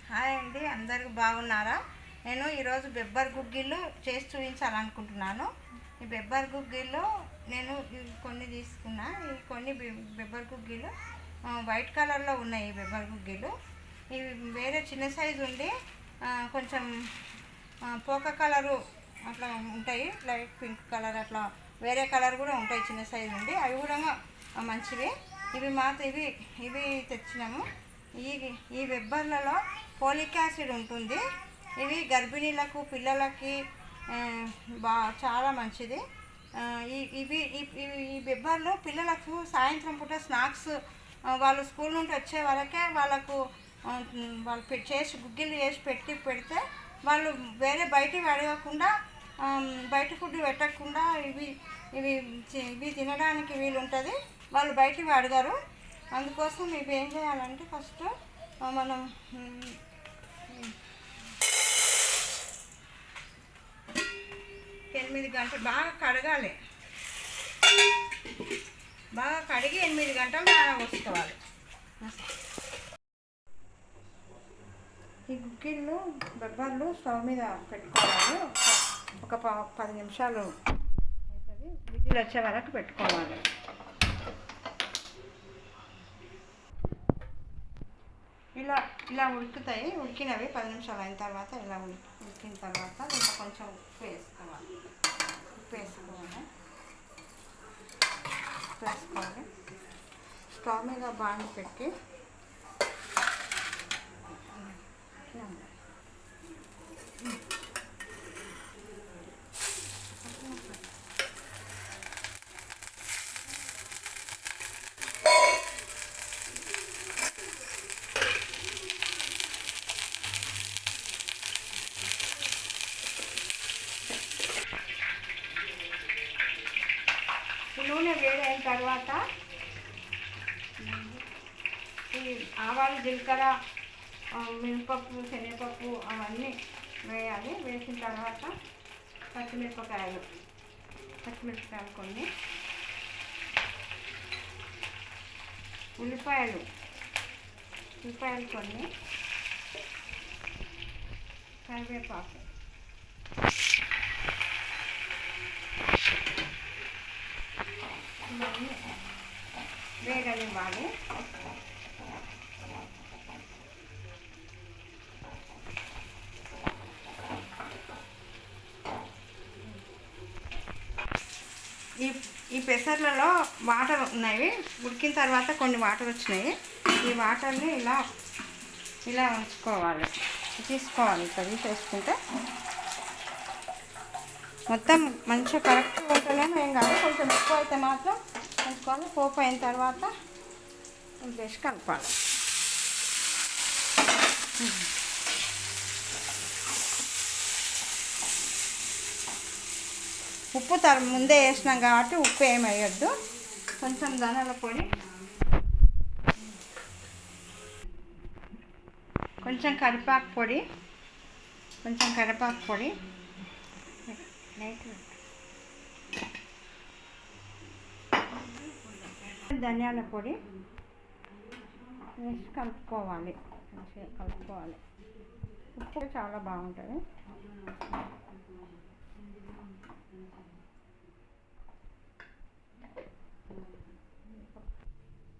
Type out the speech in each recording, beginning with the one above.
Hi అండి, అందరికి బాగున్నారా? నేను ఈరోజు బెబ్బర్ గుగ్గిళ్ళు చేసి చూపించాలనుకుంటున్నాను. ఈ బెబ్బర్ గుగ్గిళ్ళు నేను కొన్ని తీసుకున్నా. ఈ కొన్ని బెబ్బర్ గుగ్గిళ్ళు వైట్ కలర్లో ఉన్నాయి. ఈ బెబ్బర్ గుగ్గిళ్ళు ఇవి వేరే చిన్న సైజు ఉండి కొంచెం పోక కలరు అట్లా ఉంటాయి. లైట్ పింక్ కలర్ అట్లా వేరే కలర్ కూడా ఉంటాయి. చిన్న సైజు ఉండి అవి కూడా మంచివి. ఇవి తెచ్చినాము. ఈ బెబ్బర్లలో ఫోలిక్ యాసిడ్ ఉంటుంది. ఇవి గర్భిణీలకు పిల్లలకి చాలా మంచిది. ఈ బెబ్బర్లు పిల్లలకు సాయంత్రం పూట స్నాక్స్ వాళ్ళు స్కూల్ నుండి వచ్చే వరకే వాళ్ళు గుగ్గిళ్ళు చేసి పెడితే వాళ్ళు వేరే బయటివి అడగకుండా బయట ఫుడ్ పెట్టకుండా ఇవి తినడానికి వీలు ఉంటుంది. వాళ్ళు బయటివి అడగరు. అందుకోసం ఇవి ఏం చేయాలంటే ఫస్ట్ మనం 8 గంటలు బాగా కడగాలి. బాగా కడిగి 8 గంటలు నానబోసుకోవాలి. ఈ గుగ్గిళ్ళు బెబ్బర్లు స్టవ్ మీద పెట్టుకోవాలి. ఒక 10 నిమిషాలు అవుతుంది. విజిల్ వచ్చే వరకు పెట్టుకోవాలి. ఇలా ఉడుకుతాయి. ఉడికినవి 10 నిమిషాలు అయిన తర్వాత ఇలా ఉడికిన తర్వాత ఇంకా కొంచెం ఉప్పు వేసుకోవాలి. స్టవ్ మీద బాండి పెట్టి నూనె వేడైన తర్వాత ఈ ఆవాలు, జీలకర్ర, మినపప్పు, శనగపప్పు అవన్నీ వేయాలి. వేసిన తర్వాత పచ్చిమిరపకాయలు కొన్ని, ఉల్లిపాయలు కొన్ని, కరివేపాకు, ఇవన్నీ వేగనివ్వాలి. ఈ పెసర్లలో వాటర్ ఉన్నాయి. ఉడికిన తర్వాత కొన్ని వాటర్ వచ్చినాయి. ఈ వాటర్ని ఇలా ఉంచుకోవాలి. తీసుకోవాలి. ఇట్లా తీసేసుకుంటే మొత్తం మంచిగా కరెక్ట్ ఉంటేనేమో ఏం కాదు. కొంచెం ఎక్కువ అయితే మాత్రం ఉంచుకోవాలి. పోపు అయిన తర్వాత వేసి కలపాలి. ఉప్పు ముందే వేసినాం కాబట్టి ఉప్పు ఏమి వేయొద్దు. కొంచెం ధనియాల పొడి, కొంచెం కరివేపాకు పొడి, ధనియాల పొడి వేసి కలుపుకోవాలి. ఉప్పు చాలా బాగుంటుంది.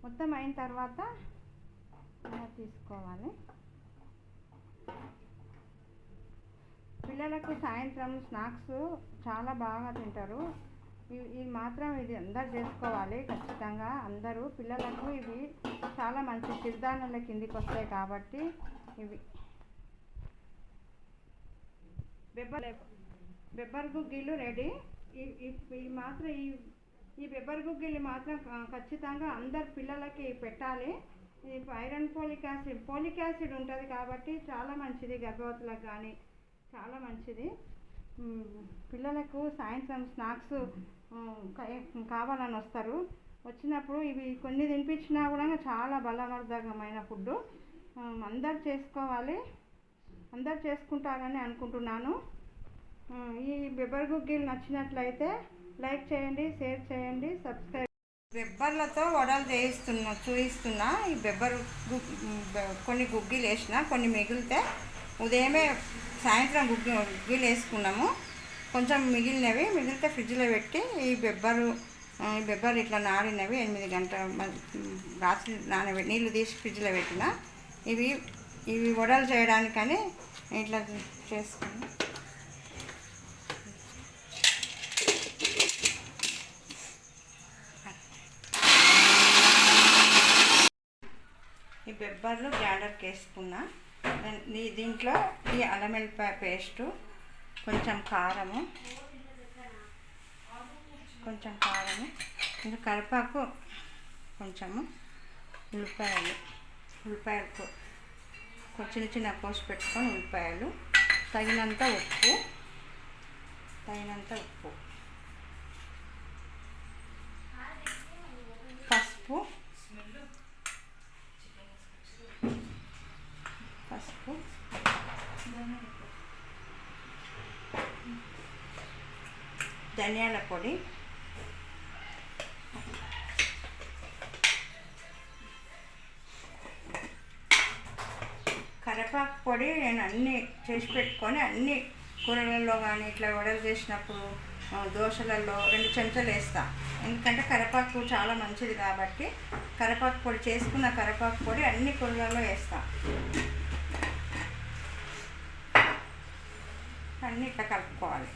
మొత్తం అయిన తర్వాత తీసుకోవాలి. పిల్లలకు సాయంత్రం స్నాక్స్ చాలా బాగా తింటారు. ఇది అందరు చేసుకోవాలి ఖచ్చితంగా. అందరూ పిల్లలకు ఇవి చాలా మంచి సిరిధాన్యాల కిందికి వస్తాయి కాబట్టి ఇవి బెబ్బర్ గుగ్గిళ్ళు రెడీ. ఈ బెబ్బర్ గుగ్గిళ్ళు మాత్రం ఖచ్చితంగా అందరు పిల్లలకి పెట్టాలి. ఇది ఐరన్, ఫోలిక్ యాసిడ్ ఉంటుంది కాబట్టి చాలా మంచిది. గర్భవతులకు కానీ చాలా మంచిది. పిల్లలకు సాయంత్రం స్నాక్స్ కావాలని వస్తారు. వచ్చినప్పుడు ఇవి కొన్ని తినిపించినా కూడా చాలా బలవర్ధకమైన ఫుడ్. అందరు చేసుకోవాలి. అందరు చేసుకుంటారని అనుకుంటున్నాను. ఈ బెబ్బర్ గుగ్గిళ్ళు నచ్చినట్లయితే లైక్ చేయండి, షేర్ చేయండి, సబ్స్క్రైబ్ బెబ్బర్లతో వడలు చూపిస్తున్నా. ఈ కొన్ని గుగ్గిలు వేసిన, కొన్ని మిగిలితే ఉదయమే సాయంత్రం గుగ్గిలు వేసుకున్నాము. కొంచెం మిగిలితే ఫ్రిడ్జ్లో పెట్టి ఈ బెబ్బరు ఇట్లా నాడినవి 8 గంటల రాత్రి నీళ్ళు తీసి ఫ్రిడ్జ్లో పెట్టిన. ఇవి వడలు చేయడానికని ఇట్లా చేసుకున్నాం. ఈ బెబ్బర్లు గ్రైండర్కి వేసుకున్నా. దీంట్లో ఈ అల్లం వెల్లిపాయ పేస్టు, కొంచెం కారము, కొంచెం కరివేపాకు, కొంచెము ఉల్లిపాయలు చిన్న కోసి పెట్టుకొని ఉల్లిపాయలు, తగినంత ఉప్పు, పసుపు, ధనియాల పొడి, కరివేపాకు పొడి నేను అన్నీ చేసి పెట్టుకొని అన్ని కూరలలో కానీ ఇట్లా వడలు చేసినప్పుడు దోశలలో 2 చెంచాలు వేస్తాను. ఎందుకంటే కరివేపాకు చాలా మంచిది కాబట్టి కరివేపాకు పొడి చేసుకున్న కరివేపాకు పొడి అన్ని కూరలలో వేస్తాను. అన్నీ ఇట్లా కలుపుకోవాలి.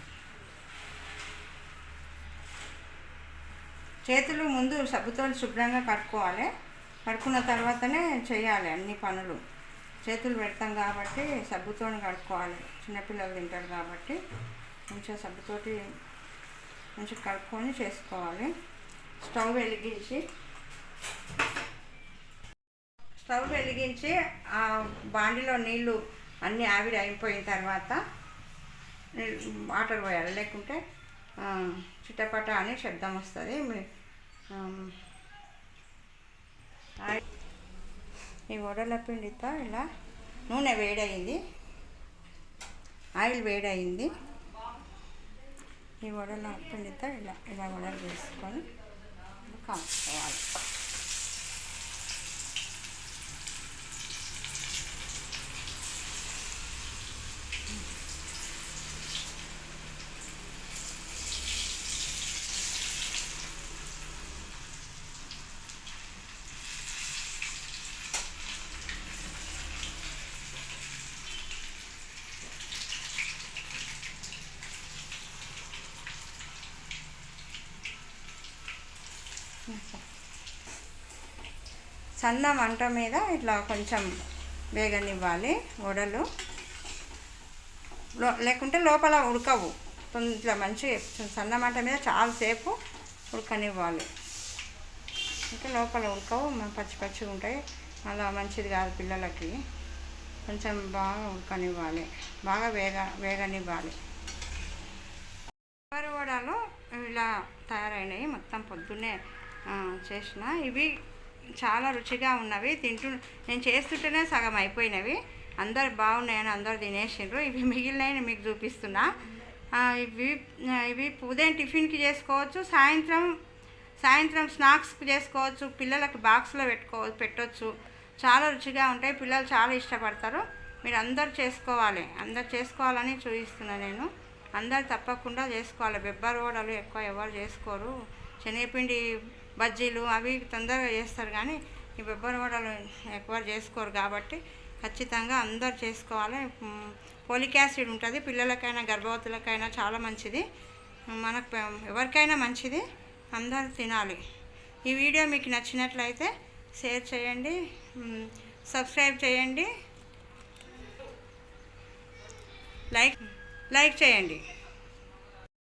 చేతులు ముందు సబ్బుతో శుభ్రంగా కడుక్కోవాలి. కడుక్కున్న తర్వాతనే చేయాలి అన్ని పనులు. చేతులు పెడతాం కాబట్టి సబ్బుతో కడుక్కోవాలి. చిన్నపిల్లలు తింటారు కాబట్టి మంచిగా సబ్బుతోటి మంచిగా కడుక్కొని చేసుకోవాలి. స్టవ్ వెలిగించి ఆ బాండిలో నీళ్ళు అన్నీ ఆవిరి అయిపోయిన తర్వాత వాటర్ పోయాలి. లేకుంటే చిటపట అని శబ్దం వస్తుంది. ఈ వడల పిండితో ఇలా నూనె వేడయింది, ఆయిల్ వేడయింది. ఈ వడల పిండితో ఇలా వడలు వేసుకొని కాల్చుకోవాలి. సన్న మంట మీద ఇట్లా కొంచెం వేగనివ్వాలి వడలు. లేకుంటే లోపల ఉడకవు. ఇట్లా మంచిగా సన్న మంట మీద చాలాసేపు ఉడకనివ్వాలి. ఇంకా లోపల ఉడకవు, పచ్చిగా ఉంటాయి. అలా మంచిది కాదు పిల్లలకి. కొంచెం బాగా ఉడకనివ్వాలి, బాగా వేగనివ్వాలి. కొబ్బరి వడలు ఇలా తయారైనవి. మొత్తం పొద్దున్నే చేసిన. ఇవి చాలా రుచిగా ఉన్నవి. నేను చేస్తుంటేనే సగం అయిపోయినవి. అందరు బాగున్నాయని అందరు తినేసిండ్రు. ఇవి మిగిలినవి మీకు చూపిస్తున్నా. ఇవి ఉదయం టిఫిన్కి చేసుకోవచ్చు, సాయంత్రం స్నాక్స్కి చేసుకోవచ్చు, పిల్లలకి బాక్స్లో పెట్టవచ్చు. చాలా రుచిగా ఉంటాయి. పిల్లలు చాలా ఇష్టపడతారు. మీరు అందరు చేసుకోవాలని చూపిస్తున్నా నేను. అందరు తప్పకుండా చేసుకోవాలి. బెబ్బర్ వడలు ఎక్కువ ఎవరు చేసుకోరు. శనగపిండి బజ్జీలు అవి తొందరగా చేస్తారు, కానీ ఈ బెబ్బర్ వడలు ఎక్కువ చేసుకోరు. కాబట్టి ఖచ్చితంగా అందరు చేసుకోవాలి. ఫోలిక్ యాసిడ్ ఉంటుంది. పిల్లలకైనా గర్భవతులకైనా చాలా మంచిది. మనకు ఎవరికైనా మంచిది. అందరూ తినాలి. ఈ వీడియో మీకు నచ్చినట్లయితే షేర్ చేయండి, సబ్స్క్రైబ్ చేయండి, లైక్ చేయండి.